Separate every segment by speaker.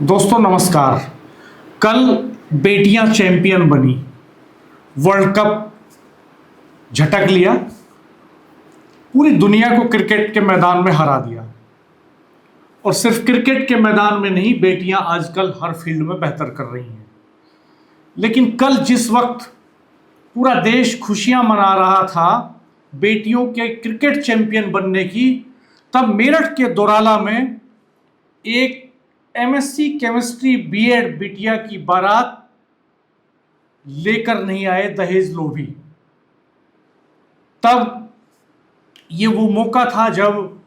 Speaker 1: दोस्तों नमस्कार। कल बेटियां चैंपियन बनी, वर्ल्ड कप झटक लिया, पूरी दुनिया को क्रिकेट के मैदान में हरा दिया। और सिर्फ क्रिकेट के मैदान में नहीं, बेटियां आजकल हर फील्ड में बेहतर कर रही हैं। लेकिन कल जिस वक्त पूरा देश खुशियां मना रहा था बेटियों के क्रिकेट चैंपियन बनने की, तब मेरठ के दोराला में एक एमएससी केमिस्ट्री बीएड बिटिया की बारात लेकर नहीं आए दहेज लोभी। तब ये वो मौका था जब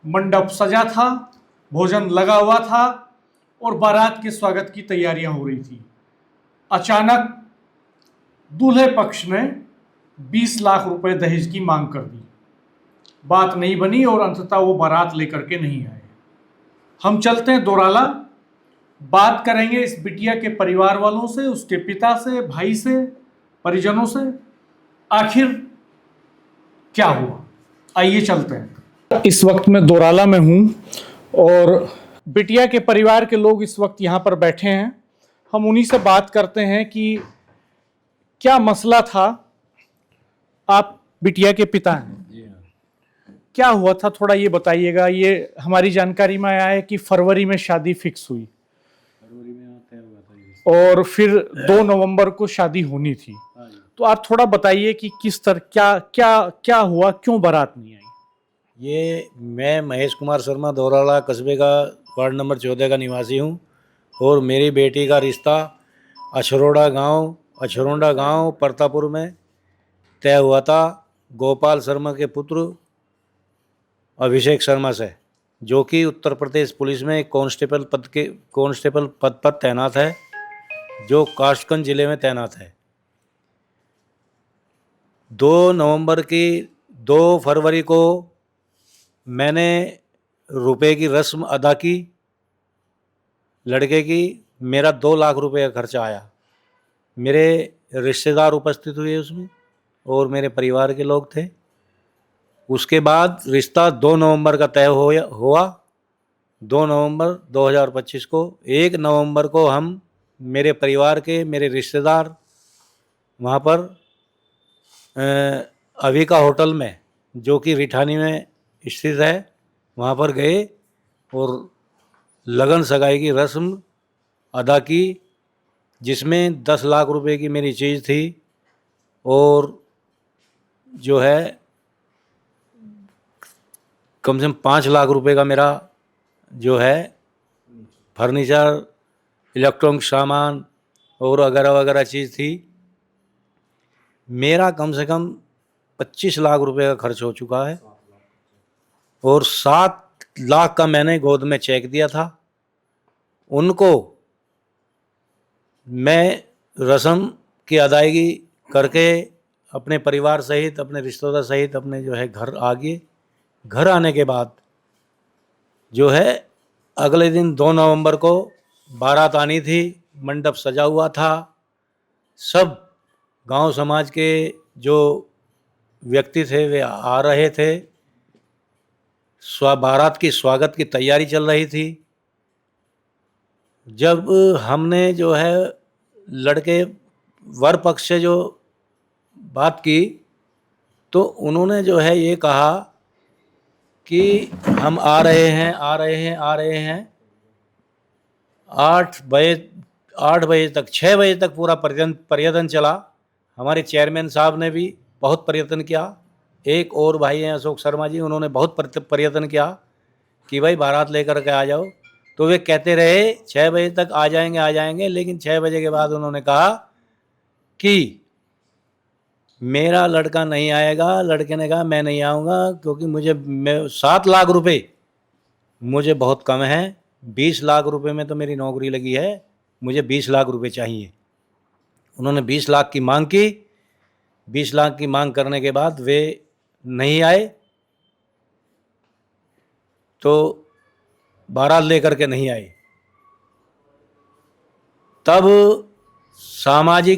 Speaker 1: मंडप सजा था, भोजन लगा हुआ था और बारात के स्वागत की तैयारियां हो रही थी। अचानक दूल्हे पक्ष ने 20 लाख रुपए दहेज की मांग कर दी। बात नहीं बनी और अंततः वो बारात लेकर के नहीं आए। हम चलते हैं दोराला, बात करेंगे इस बिटिया के परिवार वालों से, उसके पिता से, भाई से, परिजनों से, आखिर क्या हुआ। आइए चलते हैं। इस वक्त मैं दोराला में हूं और बिटिया के परिवार के लोग इस वक्त यहां पर बैठे हैं। हम उन्हीं से बात करते हैं कि क्या मसला था। आप बिटिया के पिता हैं, क्या हुआ था थोड़ा ये बताइएगा। ये हमारी जानकारी में आया है कि फरवरी में शादी फिक्स हुई,
Speaker 2: फरवरी में तय हुआ था
Speaker 1: और फिर 2 नवंबर को शादी होनी थी। तो आप थोड़ा बताइए कि किस तरह क्या क्या क्या हुआ, क्यों बारात नहीं आई।
Speaker 2: ये मैं महेश कुमार शर्मा दोराला कस्बे का वार्ड नंबर 14 का निवासी हूँ और मेरी बेटी का रिश्ता अछरोंडा गांव परतापुर में तय हुआ था गोपाल शर्मा के पुत्र अभिषेक शर्मा से, जो कि उत्तर प्रदेश पुलिस में कांस्टेबल पद पर तैनात है, जो कासगंज जिले में तैनात है। 2 फरवरी को मैंने रुपए की रस्म अदा की लड़के की। मेरा 2 लाख रुपए का खर्चा आया। मेरे रिश्तेदार उपस्थित हुए उसमें और मेरे परिवार के लोग थे। उसके बाद रिश्ता 2 नवंबर का तय हुआ। 2 नवंबर 2025 को 1 नवंबर को हम मेरे परिवार के मेरे रिश्तेदार वहाँ पर अविका होटल में, जो कि रिठानी में स्थित है, वहाँ पर गए और लगन सगाई की रस्म अदा की, जिसमें 10 लाख रुपए की मेरी चीज़ थी और जो है कम से कम 5 लाख रुपए का मेरा जो है फर्नीचर, इलेक्ट्रॉनिक सामान और वगैरह वगैरह चीज़ थी। मेरा कम से कम 25 लाख रुपए का खर्च हो चुका है और 7 लाख का मैंने गोद में चेक दिया था। उनको मैं रस्म की अदायगी करके अपने परिवार सहित, अपने रिश्तेदार सहित अपने जो है घर आ गए। घर आने के बाद जो है अगले दिन 2 नवंबर को बारात आनी थी। मंडप सजा हुआ था। सब गांव समाज के जो व्यक्ति थे वे आ रहे थे। बारात की स्वागत की तैयारी चल रही थी। जब हमने जो है लड़के वर पक्ष से जो बात की तो उन्होंने जो है ये कहा कि हम आ रहे हैं 8 बजे तक 6 बजे तक पूरा प्रयत्न चला। हमारे चेयरमैन साहब ने भी बहुत प्रयत्न किया। एक और भाई हैं अशोक शर्मा जी, उन्होंने बहुत प्रयत्न किया कि भाई बारात लेकर के आ जाओ। तो वे कहते रहे 6 बजे तक आ जाएंगे, लेकिन 6 बजे के बाद उन्होंने कहा कि मेरा लड़का नहीं आएगा। लड़के ने कहा मैं नहीं आऊँगा, क्योंकि 7 लाख रुपए मुझे बहुत कम है। 20 लाख रुपए में तो मेरी नौकरी लगी है, मुझे 20 लाख रुपए चाहिए। उन्होंने 20 लाख की मांग की। 20 लाख की मांग करने के बाद वे नहीं आए, तो बारात लेकर के नहीं आए। तब समाज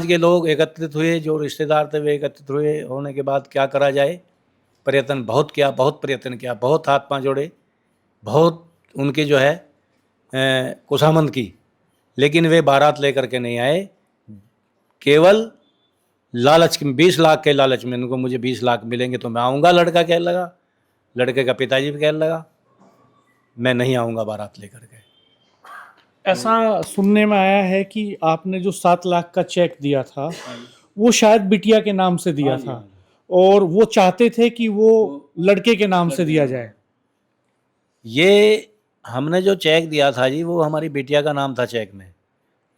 Speaker 2: के लोग एकत्रित हुए, जो रिश्तेदार थे वे एकत्रित हुए। होने के बाद क्या करा जाए, बहुत प्रयत्न किया, बहुत हाथ पांव जोड़े, बहुत उनके जो है खुशामंद की, लेकिन वे बारात लेकर के नहीं आए। केवल लालच के 20 लाख के लालच में, उनको मुझे 20 लाख मिलेंगे तो मैं आऊँगा, लड़का कहने लगा। लड़के का पिताजी भी कहने लगा मैं नहीं आऊँगा बारात लेकर के।
Speaker 1: ऐसा सुनने में आया है कि आपने जो 7 लाख का चेक दिया था वो शायद बिटिया के नाम से दिया था, और वो चाहते थे कि वो लड़के के नाम से दिया जाए।
Speaker 2: ये हमने जो चेक दिया था जी, वो हमारी बिटिया का नाम था चेक में,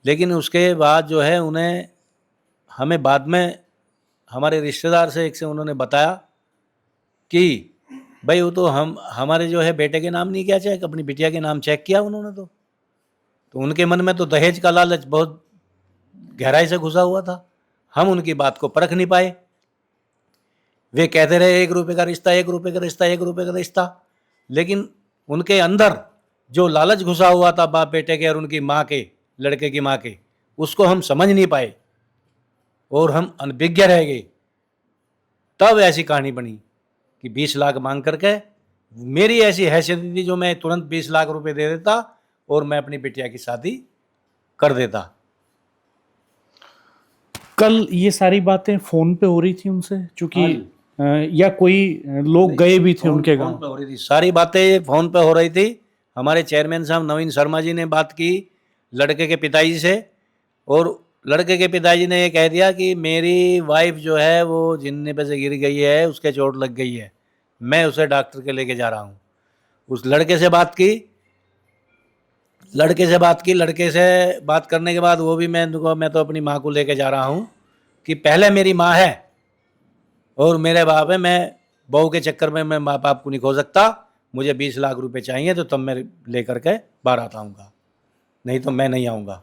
Speaker 2: लेकिन उसके बाद जो है उन्हें, हमें बाद में हमारे रिश्तेदार से एक से उन्होंने बताया कि भाई वो तो हमारे जो है बेटे के नाम नहीं किया चेक, अपनी बिटिया के नाम चेक किया उन्होंने। तो उनके मन में तो दहेज का लालच बहुत गहराई से घुसा हुआ था। हम उनकी बात को परख नहीं पाए। वे कहते रहे 1 रुपये का रिश्ता, 1 रुपये का रिश्ता, 1 रुपये का रिश्ता, लेकिन उनके अंदर जो लालच घुसा हुआ था बाप बेटे के और उनकी माँ के, लड़के की माँ के, उसको हम समझ नहीं पाए और हम अनभिज्ञ रह गए। तब ऐसी कहानी बनी कि 20 लाख मांग करके, मेरी ऐसी हैसियत थी जो मैं तुरंत 20 लाख रुपए दे देता और मैं अपनी बिटिया की शादी कर देता।
Speaker 1: कल ये सारी बातें फोन पे हो रही थी उनसे, चूंकि या कोई लोग गए भी थे उनके
Speaker 2: फोन
Speaker 1: गांव?
Speaker 2: पे हो रही थी, सारी बातें फोन पे हो रही थी। हमारे चेयरमैन साहब नवीन शर्मा जी ने बात की लड़के के पिताजी से, और लड़के के पिताजी ने ये कह दिया कि मेरी वाइफ जो है वो जिन्ने पे से गिर गई है, उसके चोट लग गई है, मैं उसे डॉक्टर के लेके जा रहा हूँ। उस लड़के से बात की, लड़के से बात करने के बाद वो भी मैं तो अपनी माँ को लेके जा रहा हूँ कि पहले मेरी माँ है और मेरे बाप है, मैं बहू के चक्कर में मैं माँ बाप को नहीं खो सकता। मुझे 20 लाख रुपए चाहिए तो तब मैं लेकर के बारात आऊँगा, नहीं तो मैं नहीं आऊँगा।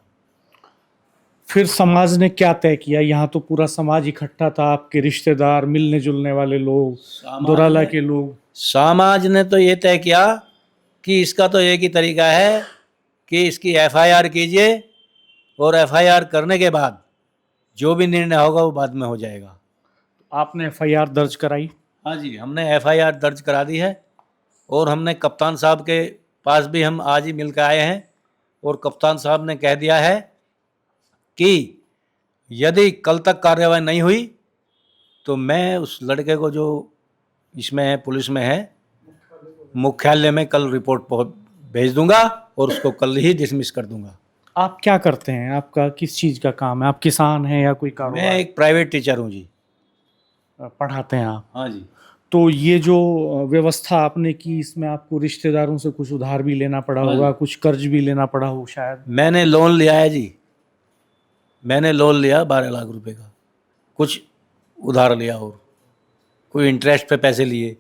Speaker 1: फिर समाज ने क्या तय किया? यहाँ तो पूरा समाज इकट्ठा था, आपके रिश्तेदार, मिलने जुलने वाले लोग, दोराला के लोग।
Speaker 2: समाज ने तो ये तय किया कि इसका तो एक ही तरीका है कि इसकी FIR कीजिए, और FIR करने के बाद जो भी निर्णय होगा वो बाद में हो जाएगा।
Speaker 1: आपने FIR दर्ज कराई?
Speaker 2: हाँ जी, हमने FIR दर्ज करा दी है, और हमने कप्तान साहब के पास भी हम आज ही मिल कर आए हैं, और कप्तान साहब ने कह दिया है कि यदि कल तक कार्रवाई नहीं हुई तो मैं उस लड़के को जो इसमें है, पुलिस में है, मुख्यालय में कल रिपोर्ट भेज दूंगा और उसको कल ही डिसमिस कर दूंगा।
Speaker 1: आप क्या करते हैं? आपका किस चीज का काम है? आप किसान हैं या कोई कारोबार?
Speaker 2: मैं एक प्राइवेट टीचर हूँ जी।
Speaker 1: पढ़ाते हैं आप?
Speaker 2: हाँ जी।
Speaker 1: तो ये जो व्यवस्था आपने की, इसमें आपको रिश्तेदारों से कुछ उधार भी लेना पड़ा होगा, कुछ कर्ज भी लेना पड़ा हो शायद?
Speaker 2: मैंने लोन लिया है जी, मैंने लोन लिया 12 लाख रुपए का, कुछ उधार लिया और कोई इंटरेस्ट पे पैसे लिए।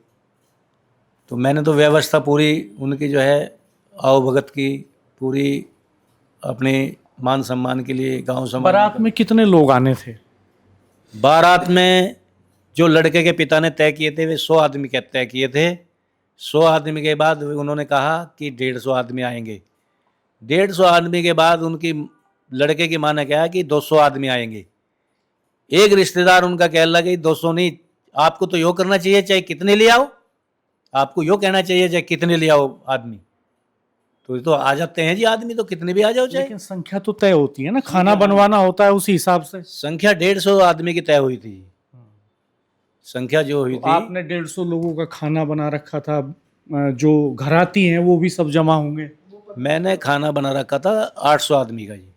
Speaker 2: तो मैंने तो व्यवस्था पूरी उनकी जो है आवभगत की, पूरी अपने मान सम्मान के लिए, गांव समाज।
Speaker 1: बारात में कितने लोग आने थे?
Speaker 2: बारात में जो लड़के के पिता ने तय किए थे वे 100 आदमी के तय किए थे। 100 आदमी के बाद उन्होंने कहा कि 150 आदमी आएंगे। 150 आदमी के बाद उनकी लड़के की माँ ने कहा कि 200 आदमी आएंगे। एक रिश्तेदार उनका कहने लगा 200 नहीं, आपको तो यो करना चाहिए चाहे कितने ले आओ, आपको यो कहना चाहिए चाहे कितने ले आओ आदमी। तो आ जाते हैं जी आदमी, तो कितने भी आ जाओ चाहे।
Speaker 1: लेकिन संख्या तो तय होती है ना, खाना बनवाना होता है उसी हिसाब से।
Speaker 2: संख्या 150 आदमी की तय हुई थी, संख्या जो हुई
Speaker 1: तो
Speaker 2: थी।
Speaker 1: आपने 150 लोगों का खाना बना रखा था, जो घराती हैं वो भी सब जमा होंगे?
Speaker 2: मैंने खाना बना रखा था 800 आदमी का जी।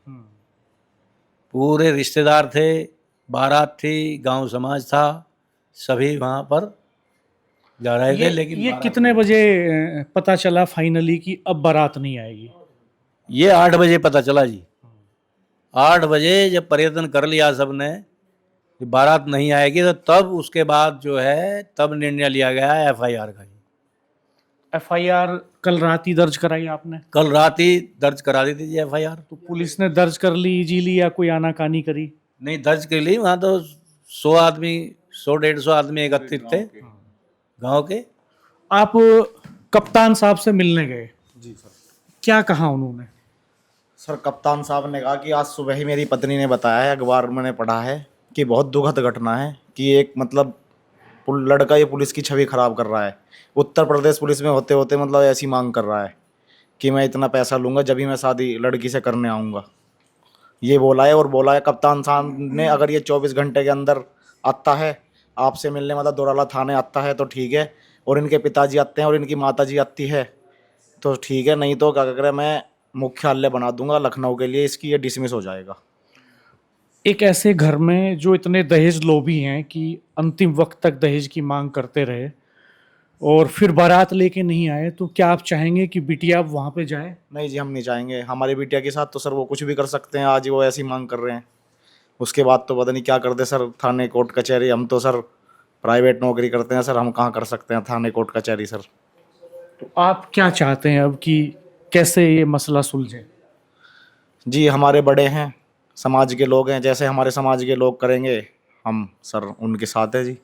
Speaker 2: पूरे रिश्तेदार थे, बारात थी, गांव समाज था, सभी वहाँ पर जा रहे थे। लेकिन
Speaker 1: ये कितने बजे पता चला फाइनली कि अब बारात नहीं आएगी?
Speaker 2: ये 8 बजे पता चला जी। 8 बजे जब पर्यटन कर लिया सबने कि बारात नहीं आएगी, तो तब उसके बाद जो है तब निर्णय लिया गया FIR का।
Speaker 1: FIR कल रात ही दर्ज कराई आपने?
Speaker 2: कल रात ही दर्ज करा दी थी जी FIR।
Speaker 1: तो पुलिस ने दर्ज कर ली इजीली या कोई आनाकानी करी?
Speaker 2: नहीं, दर्ज कर ली। वहाँ तो 100 आदमी, 100-150 आदमी एकत्रित थे गांव के।
Speaker 1: आप कप्तान साहब से मिलने गए?
Speaker 3: जी सर।
Speaker 1: क्या कहा उन्होंने?
Speaker 3: सर कप्तान साहब ने कहा कि आज सुबह ही मेरी पत्नी ने बताया है, अखबार मैंने पढ़ा है कि बहुत दुखद घटना है कि एक मतलब लड़का ये पुलिस की छवि खराब कर रहा है, उत्तर प्रदेश पुलिस में होते होते मतलब ऐसी मांग कर रहा है कि मैं इतना पैसा लूँगा जब भी मैं शादी लड़की से करने आऊँगा, ये बोला है। और बोला है कप्तान साहब ने, अगर ये 24 घंटे के अंदर आता है आपसे मिलने, मतलब दोराला थाने आता है तो ठीक है, और इनके पिताजी आते हैं और इनकी माताजी आती है तो ठीक है, नहीं तो क्या कह रहे, मैं मुख्यालय बना दूंगा लखनऊ के लिए, इसकी ये डिसमिस हो जाएगा।
Speaker 1: एक ऐसे घर में जो इतने दहेज लोभी हैं कि अंतिम वक्त तक दहेज की मांग करते रहे और फिर बारात लेके नहीं आए, तो क्या आप चाहेंगे कि बिटिया अब वहां पे जाए?
Speaker 3: नहीं जी, हम नहीं चाहेंगे। हमारी बिटिया के साथ तो सर वो कुछ भी कर सकते हैं, आज वो ऐसी मांग कर रहे हैं, उसके बाद तो पता नहीं क्या कर दे सर, थाने कोर्ट कचहरी। हम तो सर प्राइवेट नौकरी करते हैं सर, हम कहाँ कर सकते हैं थाने कोर्ट कचहरी सर।
Speaker 1: तो आप क्या चाहते हैं अब कि कैसे ये मसला सुलझे?
Speaker 3: जी, हमारे बड़े हैं, समाज के लोग हैं, जैसे हमारे समाज के लोग करेंगे हम सर उनके साथ है जी।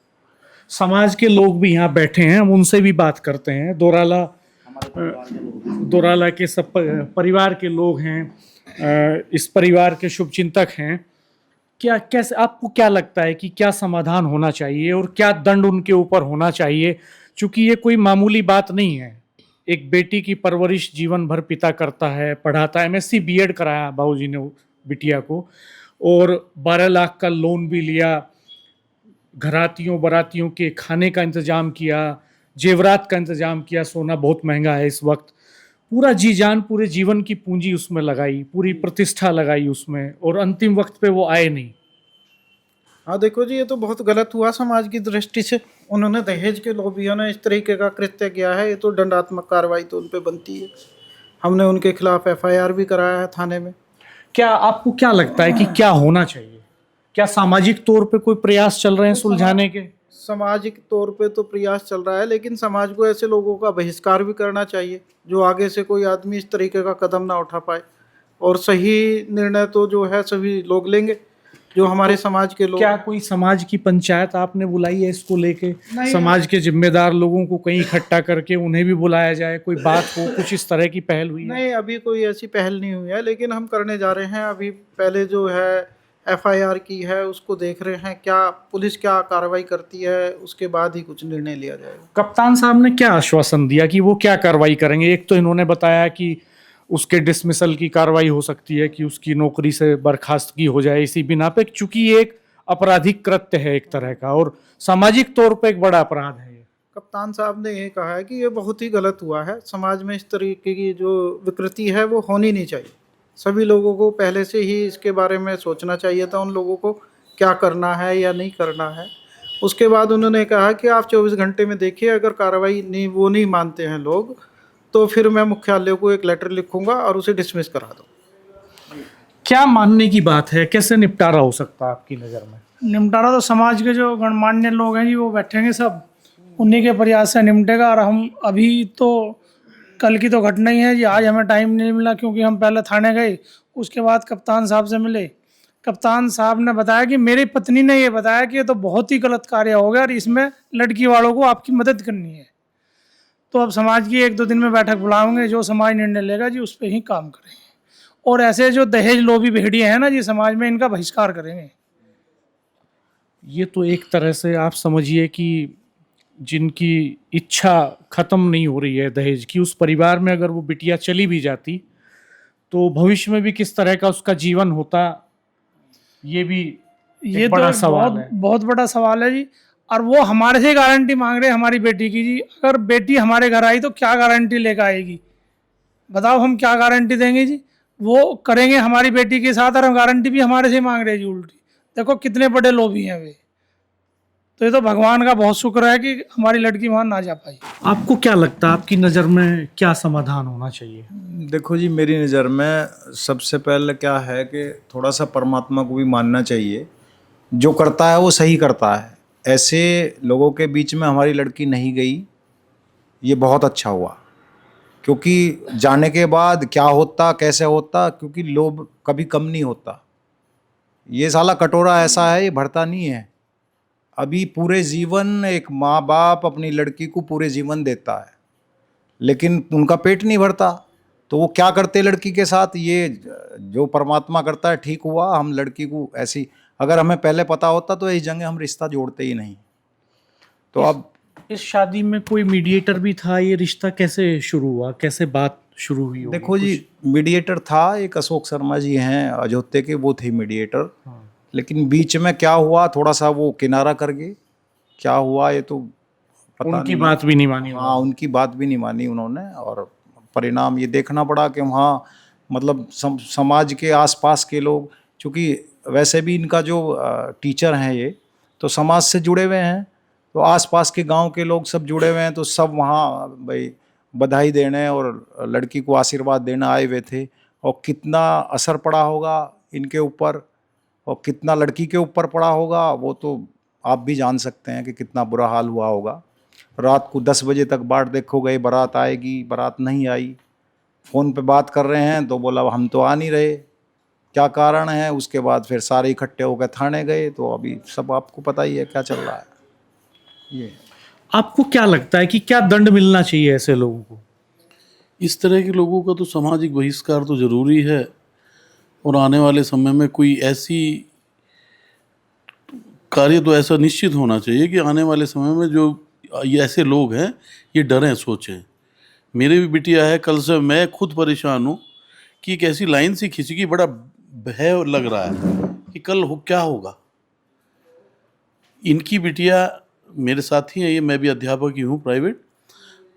Speaker 1: समाज के लोग भी यहाँ बैठे हैं, हम उनसे भी बात करते हैं। दोराला के सब परिवार के लोग हैं, इस परिवार के शुभचिंतक हैं। क्या कैसे आपको क्या लगता है कि क्या समाधान होना चाहिए और क्या दंड उनके ऊपर होना चाहिए? क्योंकि ये कोई मामूली बात नहीं है। एक बेटी की परवरिश जीवन भर पिता करता है, पढ़ाता है। एमएससी बीएड कराया बाबूजी ने बिटिया को, और 12 लाख का लोन भी लिया, घरातियों बरातियों के खाने का इंतजाम किया, जेवरात का इंतजाम किया। सोना बहुत महंगा है इस वक्त। पूरा जी जान, पूरे जीवन की पूंजी उसमें लगाई, पूरी प्रतिष्ठा लगाई उसमें, और अंतिम वक्त पे वो आए नहीं।
Speaker 4: हाँ देखो जी, ये तो बहुत गलत हुआ समाज की दृष्टि से। उन्होंने दहेज के लोभियों ने इस तरीके का कृत्य किया है, ये तो दंडात्मक कार्रवाई तो उन पे बनती है। हमने उनके खिलाफ एफआईआर भी कराया है थाने में।
Speaker 1: क्या आपको क्या लगता है कि क्या होना चाहिए? क्या सामाजिक तौर पे कोई प्रयास चल रहे हैं सुलझाने के?
Speaker 4: सामाजिक तौर पे तो प्रयास चल रहा है, लेकिन समाज को ऐसे लोगों का बहिष्कार भी करना चाहिए जो आगे से कोई आदमी इस तरीके का कदम ना उठा पाए। और सही निर्णय तो जो है सभी लोग लेंगे, जो हमारे समाज के लोग।
Speaker 1: क्या कोई समाज की पंचायत आपने बुलाई है इसको लेके?
Speaker 4: नहीं।
Speaker 1: समाज के जिम्मेदार लोगों को कहीं इकट्ठा करके उन्हें भी बुलाया जाए, कोई बात हो, कुछ इस तरह की पहल हुई है?
Speaker 4: नहीं, अभी कोई ऐसी पहल नहीं हुई है, लेकिन हम करने जा रहे हैं। अभी पहले जो है एफआईआर की है उसको देख रहे हैं, क्या पुलिस क्या कार्रवाई करती है, उसके बाद ही कुछ निर्णय लिया जाएगा।
Speaker 1: कप्तान साहब ने क्या आश्वासन दिया कि वो क्या कार्रवाई करेंगे? एक तो इन्होंने बताया कि उसके डिसमिसल की कार्रवाई हो सकती है, कि उसकी नौकरी से बर्खास्तगी हो जाए इसी बिना पे, चूंकि ये एक आपराधिक कृत्य है एक तरह का, और सामाजिक तौर पे एक बड़ा अपराध है ये।
Speaker 4: कप्तान साहब ने ये कहा है कि ये बहुत ही गलत हुआ है। समाज में इस तरीके की जो विकृति है वो होनी नहीं चाहिए। सभी लोगों को पहले से ही इसके बारे में सोचना चाहिए था, उन लोगों को क्या करना है या नहीं करना है। उसके बाद उन्होंने कहा कि आप 24 घंटे में देखिए, अगर कार्रवाई नहीं मानते हैं लोग, तो फिर मैं मुख्यालय को एक लेटर लिखूंगा और उसे डिसमिस करा दूँ।
Speaker 1: क्या मानने की बात है? कैसे निपटारा हो सकता है आपकी नज़र में?
Speaker 5: निपटारा तो समाज के जो गणमान्य लोग हैं जी वो बैठेंगे, सब उन्हीं के प्रयास से निपटेगा। और हम अभी तो कल की तो घटना ही है जी, आज हमें टाइम नहीं मिला क्योंकि हम पहले थाने गए, उसके बाद कप्तान साहब से मिले। कप्तान साहब ने बताया कि मेरी पत्नी ने ये बताया कि ये तो बहुत ही गलत कार्य हो गया और इसमें लड़की वालों को आपकी मदद करनी है। तो अब समाज की 1-2 दिन में बैठक बुलाओगे, जो समाज निर्णय लेगा जी उस पर ही काम करेंगे। और ऐसे जो दहेज लोभी भेड़िए हैं ना जी समाज में, इनका बहिष्कार करेंगे।
Speaker 1: ये तो एक तरह से आप समझिए कि जिनकी इच्छा खत्म नहीं हो रही है दहेज की, उस परिवार में अगर वो बिटिया चली भी जाती तो भविष्य में भी किस तरह का उसका जीवन होता, ये भी
Speaker 5: ये
Speaker 1: एक बड़ा
Speaker 5: तो
Speaker 1: सवाल है।
Speaker 5: बहुत बड़ा सवाल है जी। और वो हमारे से गारंटी मांग रहे हैं हमारी बेटी की जी। अगर बेटी हमारे घर आई तो क्या गारंटी लेकर आएगी? बताओ, हम क्या गारंटी देंगे जी? वो करेंगे हमारी बेटी के साथ और हम गारंटी भी हमारे से मांग रहे हैं जी उल्टी। देखो कितने बड़े लोभी हैं वे। तो ये तो भगवान का बहुत शुक्र है कि हमारी लड़की वहाँ ना जा पाई।
Speaker 1: आपको क्या लगता है, आपकी नज़र में क्या समाधान होना चाहिए?
Speaker 6: देखो जी, मेरी नज़र में सबसे पहले क्या है कि थोड़ा सा परमात्मा को भी मानना चाहिए। जो करता है वो सही करता है। ऐसे लोगों के बीच में हमारी लड़की नहीं गई, ये बहुत अच्छा हुआ। क्योंकि जाने के बाद क्या होता कैसे होता, क्योंकि लोभ कभी कम नहीं होता। ये साला कटोरा ऐसा है, ये भरता नहीं है। अभी पूरे जीवन एक माँ बाप अपनी लड़की को पूरे जीवन देता है, लेकिन उनका पेट नहीं भरता, तो वो क्या करते लड़की के साथ? ये जो परमात्मा करता है ठीक हुआ। हम लड़की को ऐसी, अगर हमें पहले पता होता तो इस जगह हम रिश्ता जोड़ते ही नहीं। तो अब
Speaker 1: इस शादी में कोई मीडिएटर भी था? ये रिश्ता कैसे शुरू हुआ, कैसे बात शुरू हुई होगी?
Speaker 6: देखो जी, मीडिएटर था एक अशोक शर्मा जी हैं अयोध्या के, वो थे मीडिएटर। लेकिन बीच में क्या हुआ, थोड़ा सा वो किनारा कर गए, क्या हुआ ये तो पता
Speaker 1: उनकी
Speaker 6: नहीं।
Speaker 1: बात भी नहीं मानी
Speaker 6: हाँ, उनकी बात भी नहीं मानी उन्होंने, और परिणाम ये देखना पड़ा कि वहाँ मतलब समाज के आसपास के लोग, चूँकि वैसे भी इनका जो टीचर हैं ये तो समाज से जुड़े हुए हैं, तो आसपास के गांव के लोग सब जुड़े हुए हैं, तो सब वहाँ भाई बधाई देने और लड़की को आशीर्वाद देने आए हुए थे। और कितना असर पड़ा होगा इनके ऊपर और कितना लड़की के ऊपर पड़ा होगा वो तो आप भी जान सकते हैं कि कितना बुरा हाल हुआ होगा। रात को 10 बजे तक बाट देखो गए, बारात आएगी, बारात नहीं आई। फ़ोन पे बात कर रहे हैं तो बोला हम तो आ नहीं रहे, क्या कारण है। उसके बाद फिर सारे इकट्ठे होकर थाने गए, तो अभी सब आपको पता ही है क्या चल रहा है। ये
Speaker 1: आपको क्या लगता है कि क्या दंड मिलना चाहिए ऐसे लोगों को?
Speaker 7: इस तरह के लोगों का तो सामाजिक बहिष्कार तो ज़रूरी है, और आने वाले समय में कोई ऐसी कार्य तो ऐसा निश्चित होना चाहिए कि आने वाले समय में जो ये ऐसे लोग हैं ये डरें, सोचें। मेरे भी बिटिया है, कल से मैं खुद परेशान हूँ कि एक ऐसी लाइन सी खिंच गई, बड़ा भय लग रहा है कि कल क्या होगा। इनकी बिटिया मेरे साथ ही है, ये मैं भी अध्यापक ही हूँ प्राइवेट,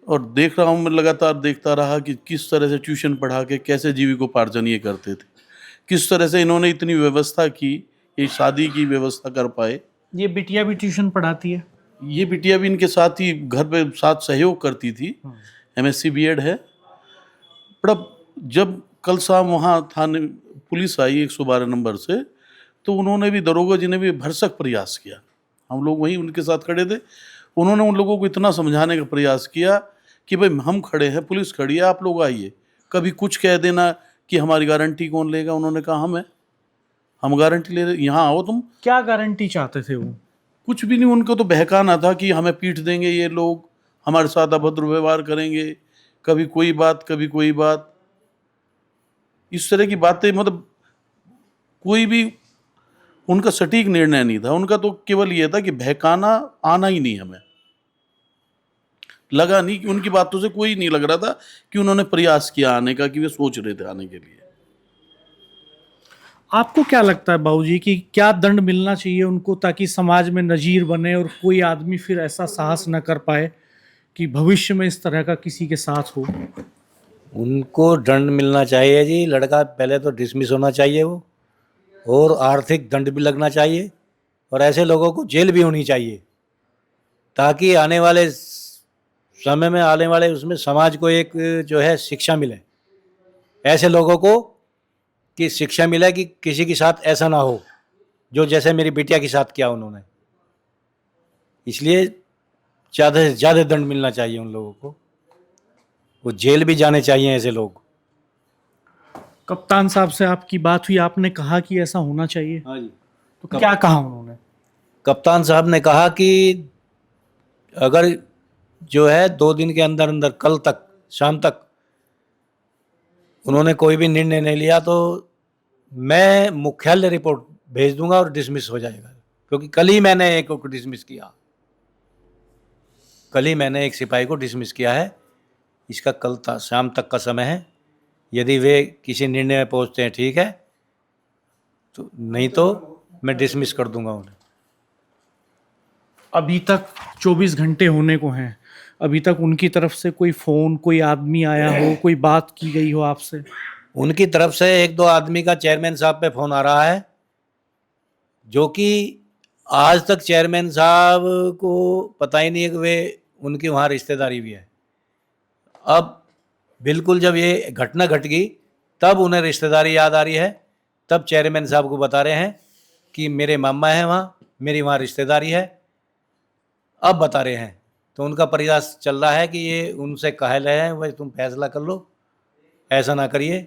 Speaker 7: और देख रहा हूँ, मैं लगातार देखता रहा कि किस तरह से ट्यूशन पढ़ा के कैसे जीविकोपार्जन ये करते थे, किस तरह से इन्होंने इतनी व्यवस्था की, ये शादी की व्यवस्था कर पाए।
Speaker 1: ये बिटिया भी ट्यूशन पढ़ाती है?
Speaker 7: ये बिटिया भी इनके साथ ही घर पे साथ सहयोग करती थी, MSc B.Ed है। बड़ा जब कल शाम वहाँ थाने पुलिस आई 112 नंबर से, तो उन्होंने भी, दरोगा जी ने भी भरसक प्रयास किया। हम लोग वहीं उनके साथ खड़े थे। उन्होंने उन लोगों को इतना समझाने का प्रयास किया कि भाई हम खड़े हैं, पुलिस खड़ी है, आप लोग आइए, कभी कुछ कह देना कि हमारी गारंटी कौन लेगा। उन्होंने कहा हम गारंटी ले रहे, यहाँ आओ तुम।
Speaker 1: क्या गारंटी चाहते थे वो?
Speaker 7: कुछ भी नहीं, उनको तो बहकाना था कि हमें पीट देंगे ये लोग, हमारे साथ अभद्र व्यवहार करेंगे, कभी कोई बात कभी कोई बात, इस तरह की बातें। मतलब कोई भी उनका सटीक निर्णय नहीं था, उनका तो केवल ये था कि बहकाना, आना ही नहीं हमें। लगा नहीं कि उनकी बातों से कोई नहीं लग रहा था कि उन्होंने प्रयास किया आने का, कि वे सोच रहे थे आने के लिए।
Speaker 1: आपको क्या लगता है बाबूजी कि क्या दंड मिलना चाहिए उनको ताकि समाज में नजीर बने और कोई आदमी फिर ऐसा साहस न कर पाए कि भविष्य में इस तरह का किसी के साथ हो?
Speaker 2: उनको दंड मिलना चाहिए जी। लड़का पहले तो डिसमिस होना चाहिए वो, और आर्थिक दंड भी लगना चाहिए, और ऐसे लोगों को जेल भी होनी चाहिए, ताकि आने वाले समय में, आने वाले उसमें समाज को एक जो है शिक्षा मिले, ऐसे लोगों को कि शिक्षा मिले कि किसी के साथ ऐसा ना हो जो जैसे मेरी बिटिया के साथ किया उन्होंने। इसलिए ज़्यादा से ज़्यादा दंड मिलना चाहिए उन लोगों को, वो जेल भी जाने चाहिए ऐसे लोग।
Speaker 1: कप्तान साहब से आपकी बात हुई, आपने कहा कि ऐसा होना चाहिए,
Speaker 2: हाँ जी।
Speaker 1: तो क्या कहा उन्होंने?
Speaker 2: कप्तान साहब ने कहा कि अगर जो है 2 दिन के अंदर अंदर, कल तक शाम तक उन्होंने कोई भी निर्णय नहीं लिया तो मैं मुख्यालय रिपोर्ट भेज दूंगा और डिसमिस हो जाएगा। क्योंकि कल ही मैंने एक को डिसमिस किया, कल ही मैंने एक सिपाही को डिसमिस किया है। इसका कल शाम तक का समय है, यदि वे किसी निर्णय में पहुंचते हैं ठीक है, तो नहीं तो मैं डिसमिस कर दूंगा उन्हें।
Speaker 1: अभी तक 24 घंटे होने को हैं, अभी तक उनकी तरफ से कोई फ़ोन, कोई आदमी आया हो, कोई बात की गई हो आपसे?
Speaker 2: उनकी तरफ से 1-2 आदमी का चेयरमैन साहब पे फ़ोन आ रहा है, जो कि आज तक चेयरमैन साहब को पता ही नहीं है कि वे उनकी वहाँ रिश्तेदारी भी है। अब बिल्कुल जब ये घटना घट गई तब उन्हें रिश्तेदारी याद आ रही है, तब चेयरमैन साहब को बता रहे हैं कि मेरे मामा हैं वहाँ, मेरी वहाँ रिश्तेदारी है, अब बता रहे हैं। तो उनका प्रयास चल रहा है कि ये उनसे कह रहे हैं भाई तुम फैसला कर लो, ऐसा ना करिए।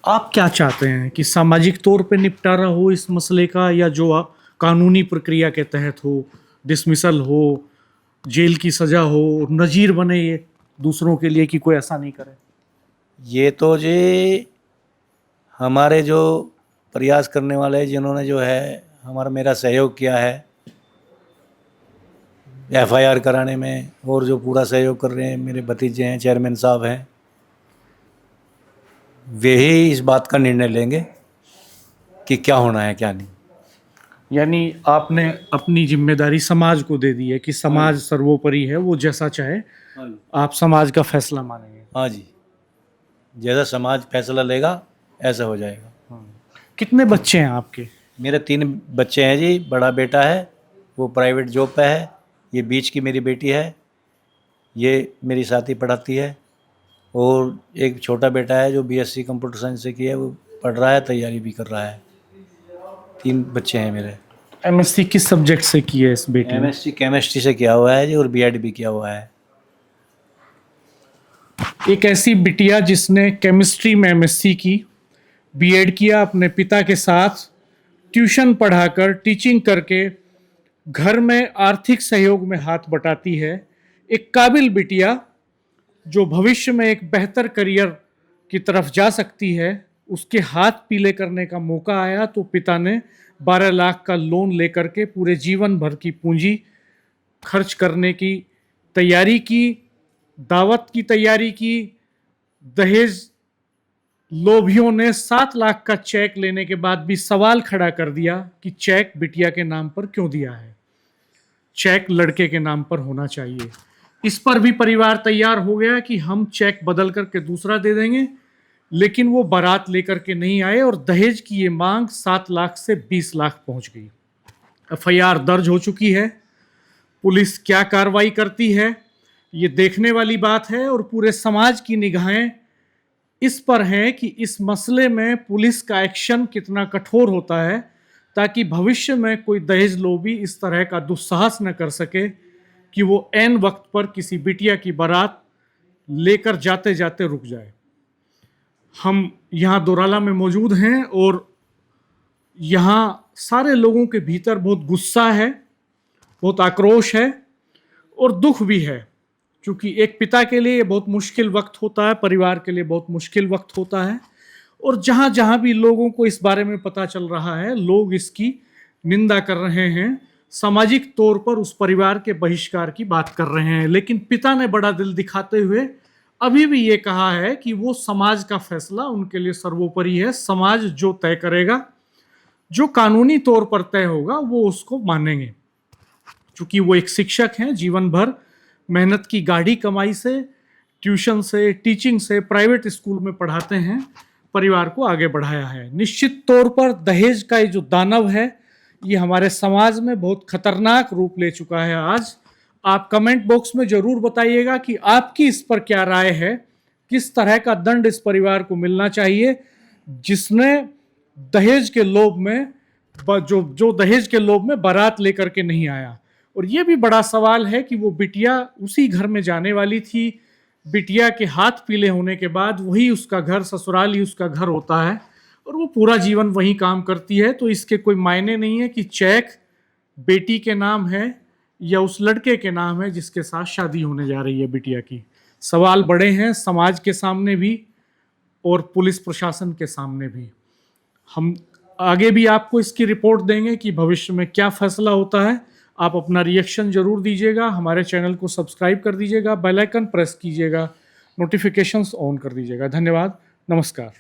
Speaker 1: आप क्या चाहते हैं कि सामाजिक तौर पे निपटारा हो इस मसले का, या जो कानूनी प्रक्रिया के तहत हो, डिसमिसल हो, जेल की सज़ा हो, नज़ीर बने ये दूसरों के लिए कि कोई ऐसा नहीं करे?
Speaker 2: ये तो जी हमारे जो प्रयास करने वाले जिन्होंने जो है मेरा सहयोग किया है, FIR कराने में, और जो पूरा सहयोग कर रहे हैं मेरे भतीजे हैं, चेयरमैन साहब हैं, वे ही इस बात का निर्णय लेंगे कि क्या होना है क्या नहीं।
Speaker 1: यानी आपने अपनी जिम्मेदारी समाज को दे दी है कि समाज सर्वोपरि है, वो जैसा चाहे आप समाज का फैसला मानेंगे।
Speaker 2: हाँ जी, जैसा समाज फैसला लेगा ऐसा हो जाएगा।
Speaker 1: कितने बच्चे हैं आपके?
Speaker 2: मेरे 3 बच्चे हैं जी। बड़ा बेटा है, वो प्राइवेट जॉब पे है। ये बीच की मेरी बेटी है, ये मेरी साथी पढ़ाती है। और एक छोटा बेटा है जो BSc कंप्यूटर साइंस से किया है, वो पढ़ रहा है, तैयारी भी कर रहा है। 3 बच्चे हैं मेरे।
Speaker 1: MSc किस सब्जेक्ट से की है इस बेटी ने?
Speaker 2: MSc केमिस्ट्री से किया हुआ है जी, और B.Ed भी किया हुआ है।
Speaker 1: एक ऐसी बिटिया जिसने केमिस्ट्री में MSc की, B.Ed किया, अपने पिता के साथ ट्यूशन पढ़ाकर, टीचिंग करके घर में आर्थिक सहयोग में हाथ बटाती है। एक काबिल बिटिया जो भविष्य में एक बेहतर करियर की तरफ जा सकती है। उसके हाथ पीले करने का मौका आया तो पिता ने 12 लाख का लोन लेकर के पूरे जीवन भर की पूंजी खर्च करने की तैयारी की, दावत की तैयारी की। दहेज लोभियों ने 7 लाख का चेक लेने के बाद भी सवाल खड़ा कर दिया कि चेक बिटिया के नाम पर क्यों दिया है, चेक लड़के के नाम पर होना चाहिए। इस पर भी परिवार तैयार हो गया कि हम चेक बदल करके दूसरा दे देंगे, लेकिन वो बारात लेकर के नहीं आए और दहेज की ये मांग 7 लाख से 20 लाख पहुंच गई। FIR दर्ज हो चुकी है। पुलिस क्या कार्रवाई करती है ये देखने वाली बात है, और पूरे समाज की निगाहें इस पर हैं कि इस मसले में पुलिस का एक्शन कितना कठोर होता है, ताकि भविष्य में कोई दहेज लोभी इस तरह का दुस्साहस न कर सके कि वो ऐन वक्त पर किसी बिटिया की बारात लेकर जाते जाते रुक जाए। हम यहाँ दोराला में मौजूद हैं और यहाँ सारे लोगों के भीतर बहुत गुस्सा है, बहुत आक्रोश है और दुख भी है, क्योंकि एक पिता के लिए ये बहुत मुश्किल वक्त होता है, परिवार के लिए बहुत मुश्किल वक्त होता है। और जहाँ जहाँ भी लोगों को इस बारे में पता चल रहा है, लोग इसकी निंदा कर रहे हैं, सामाजिक तौर पर उस परिवार के बहिष्कार की बात कर रहे हैं। लेकिन पिता ने बड़ा दिल दिखाते हुए अभी भी ये कहा है कि वो समाज का फैसला उनके लिए सर्वोपरि है। समाज जो तय करेगा, जो कानूनी तौर पर तय होगा, वो उसको मानेंगे। क्योंकि वो एक शिक्षक हैं, जीवन भर मेहनत की गाढ़ी कमाई से, ट्यूशन से, टीचिंग से, प्राइवेट स्कूल में पढ़ाते हैं, परिवार को आगे बढ़ाया है। निश्चित तौर पर दहेज का ये जो दानव है, ये हमारे समाज में बहुत खतरनाक रूप ले चुका है। आज आप कमेंट बॉक्स में जरूर बताइएगा कि आपकी इस पर क्या राय है, किस तरह का दंड इस परिवार को मिलना चाहिए जिसने दहेज के लोभ में जो दहेज के लोभ में बारात लेकर के नहीं आया। और ये भी बड़ा सवाल है कि वो बिटिया उसी घर में जाने वाली थी, बिटिया के हाथ पीले होने के बाद वही उसका घर, ससुराल ही उसका घर होता है और वो पूरा जीवन वही काम करती है। तो इसके कोई मायने नहीं है कि चेक बेटी के नाम है या उस लड़के के नाम है जिसके साथ शादी होने जा रही है बिटिया की। सवाल बड़े हैं समाज के सामने भी और पुलिस प्रशासन के सामने भी। हम आगे भी आपको इसकी रिपोर्ट देंगे कि भविष्य में क्या फैसला होता है। आप अपना रिएक्शन जरूर दीजिएगा, हमारे चैनल को सब्सक्राइब कर दीजिएगा, बेल आइकन प्रेस कीजिएगा, नोटिफिकेशंस ऑन कर दीजिएगा। धन्यवाद, नमस्कार।